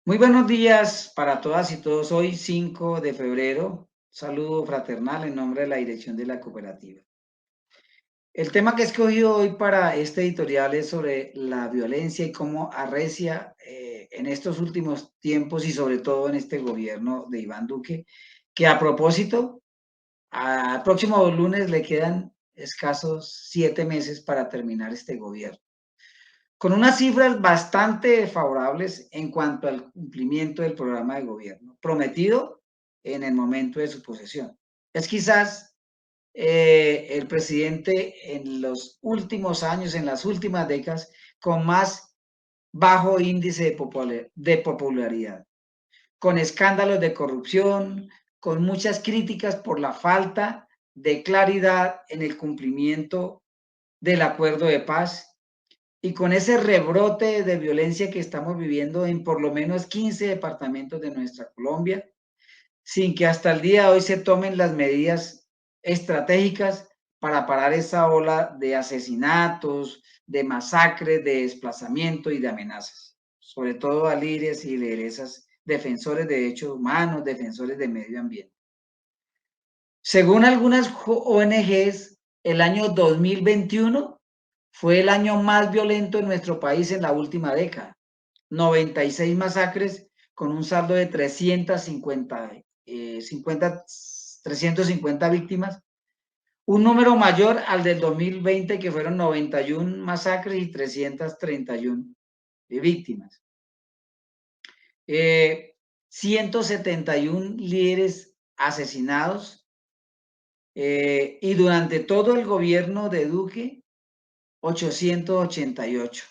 Muy buenos días para todas y todos. Hoy 5 de febrero, saludo fraternal en nombre de la dirección de la cooperativa. El tema que he escogido hoy para este editorial es sobre la violencia y cómo arrecia en estos últimos tiempos y sobre todo en este gobierno de Iván Duque, que a propósito, al próximo lunes le quedan escasos 7 meses para terminar este gobierno, con unas cifras bastante favorables en cuanto al cumplimiento del programa de gobierno prometido en el momento de su posesión. Es quizás el presidente en los últimos años, en las últimas décadas, con más bajo índice de popularidad, con escándalos de corrupción, con muchas críticas por la falta de claridad en el cumplimiento del acuerdo de paz y con ese rebrote de violencia que estamos viviendo en por lo menos 15 departamentos de nuestra Colombia, sin que hasta el día de hoy se tomen las medidas estratégicas para parar esa ola de asesinatos, de masacres, de desplazamiento y de amenazas, sobre todo a líderes y lideresas, defensores de derechos humanos, defensores del medio ambiente. Según algunas ONGs, el año 2021 fue el año más violento en nuestro país en la última década. 96 masacres con un saldo de 350 víctimas, un número mayor al del 2020 que fueron 91 masacres y 331 víctimas. 171 líderes asesinados y durante todo el gobierno de Duque, 888.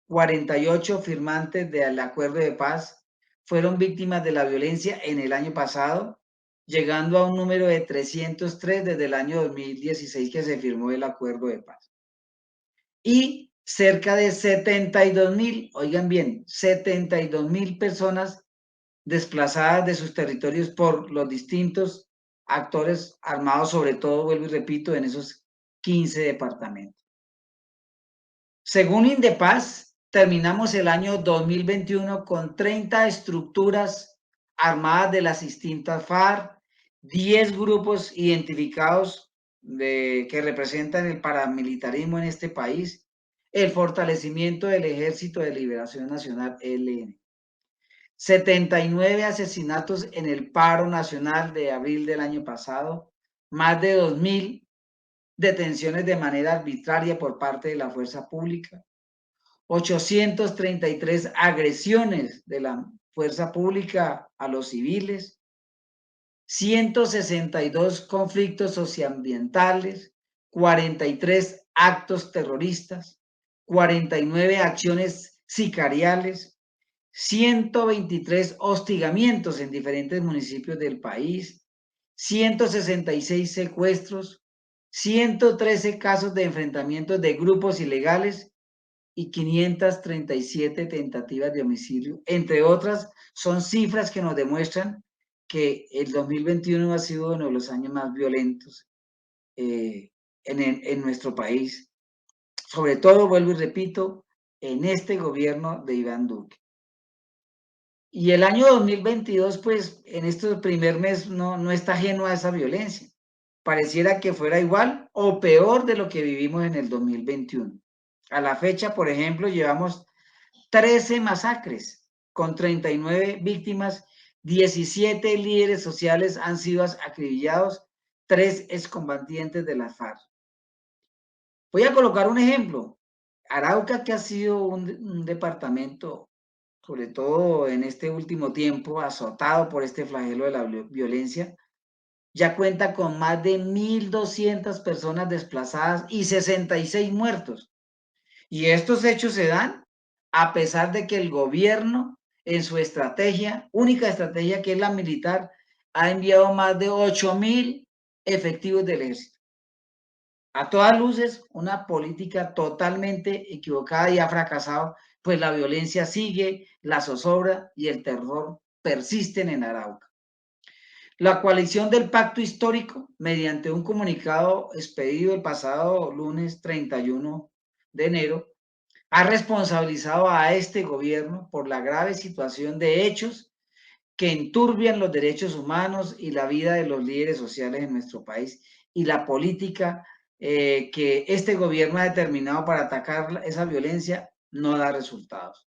48 firmantes del acuerdo de paz fueron víctimas de la violencia en el año pasado, llegando a un número de 303 desde el año 2016 que se firmó el acuerdo de paz. Y cerca de 72,000, oigan bien, 72,000 personas desplazadas de sus territorios por los distintos actores armados, sobre todo, vuelvo y repito, en esos 15 departamentos. Según Indepaz, terminamos el año 2021 con 30 estructuras armadas de las distintas FARC, 10 grupos identificados que representan el paramilitarismo en este país, el fortalecimiento del Ejército de Liberación Nacional, ELN. 79 asesinatos en el paro nacional de abril del año pasado, más de 2,000 detenciones de manera arbitraria por parte de la fuerza pública, 833 agresiones de la fuerza pública a los civiles, 162 conflictos socioambientales, 43 actos terroristas, 49 acciones sicariales, 123 hostigamientos en diferentes municipios del país, 166 secuestros, 113 casos de enfrentamientos de grupos ilegales y 537 tentativas de homicidio, entre otras, son cifras que nos demuestran que el 2021 ha sido uno de los años más violentos en nuestro país, sobre todo, vuelvo y repito, en este gobierno de Iván Duque. Y el año 2022, pues en este primer mes no está ajeno a esa violencia. Pareciera que fuera igual o peor de lo que vivimos en el 2021. A la fecha, por ejemplo, llevamos 13 masacres con 39 víctimas, 17 líderes sociales han sido acribillados, 3 excombatientes de la FARC. Voy a colocar un ejemplo. Arauca, que ha sido un departamento, sobre todo en este último tiempo, azotado por este flagelo de la violencia, ya cuenta con más de 1,200 personas desplazadas y 66 muertos. Y estos hechos se dan a pesar de que el gobierno, en su estrategia, única estrategia que es la militar, ha enviado más de 8,000 efectivos del ejército. A todas luces, una política totalmente equivocada y ha fracasado, pues la violencia sigue, la zozobra y el terror persisten en Arauca. La coalición del pacto histórico, mediante un comunicado expedido el pasado lunes 31 de enero, ha responsabilizado a este gobierno por la grave situación de hechos que enturbian los derechos humanos y la vida de los líderes sociales en nuestro país y la política que este gobierno ha determinado para atacar esa violencia no da resultados.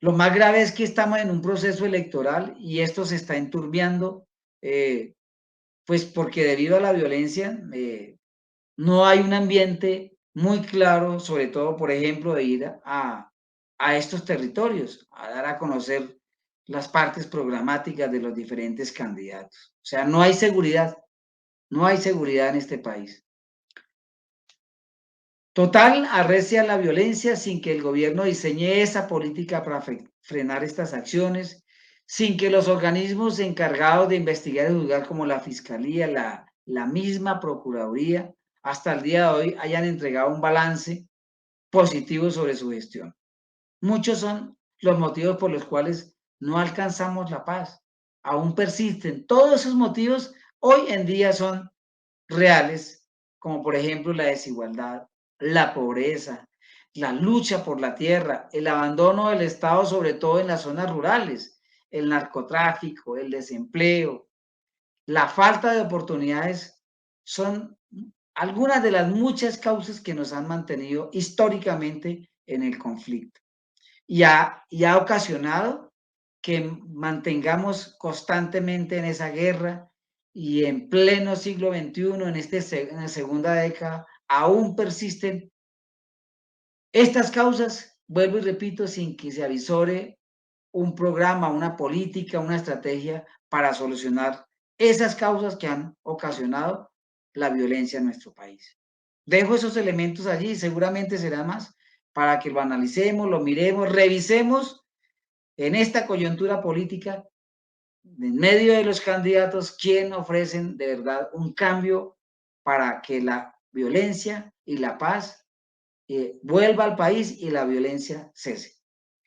Lo más grave es que estamos en un proceso electoral y esto se está enturbiando, pues porque debido a la violencia no hay un ambiente muy claro, sobre todo, por ejemplo, de ir a estos territorios, a dar a conocer las partes programáticas de los diferentes candidatos. O sea, no hay seguridad, no hay seguridad en este país. Total, arrecia la violencia sin que el gobierno diseñe esa política para frenar estas acciones, sin que los organismos encargados de investigar y juzgar como la Fiscalía, la misma Procuraduría, hasta el día de hoy hayan entregado un balance positivo sobre su gestión. Muchos son los motivos por los cuales no alcanzamos la paz. Aún persisten. Todos esos motivos hoy en día son reales, como por ejemplo la desigualdad, la pobreza, la lucha por la tierra, el abandono del Estado, sobre todo en las zonas rurales, el narcotráfico, el desempleo, la falta de oportunidades, son algunas de las muchas causas que nos han mantenido históricamente en el conflicto y ha ocasionado que mantengamos constantemente en esa guerra y en pleno siglo XXI, en la segunda década, aún persisten estas causas, vuelvo y repito, sin que se avisore un programa, una política, una estrategia para solucionar esas causas que han ocasionado la violencia en nuestro país. Dejo esos elementos allí y seguramente será más para que lo analicemos, lo miremos, revisemos en esta coyuntura política, en medio de los candidatos, quién ofrecen de verdad un cambio para que la violencia y la paz vuelva al país y la violencia cese.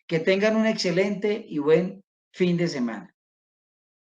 Que tengan un excelente y buen fin de semana.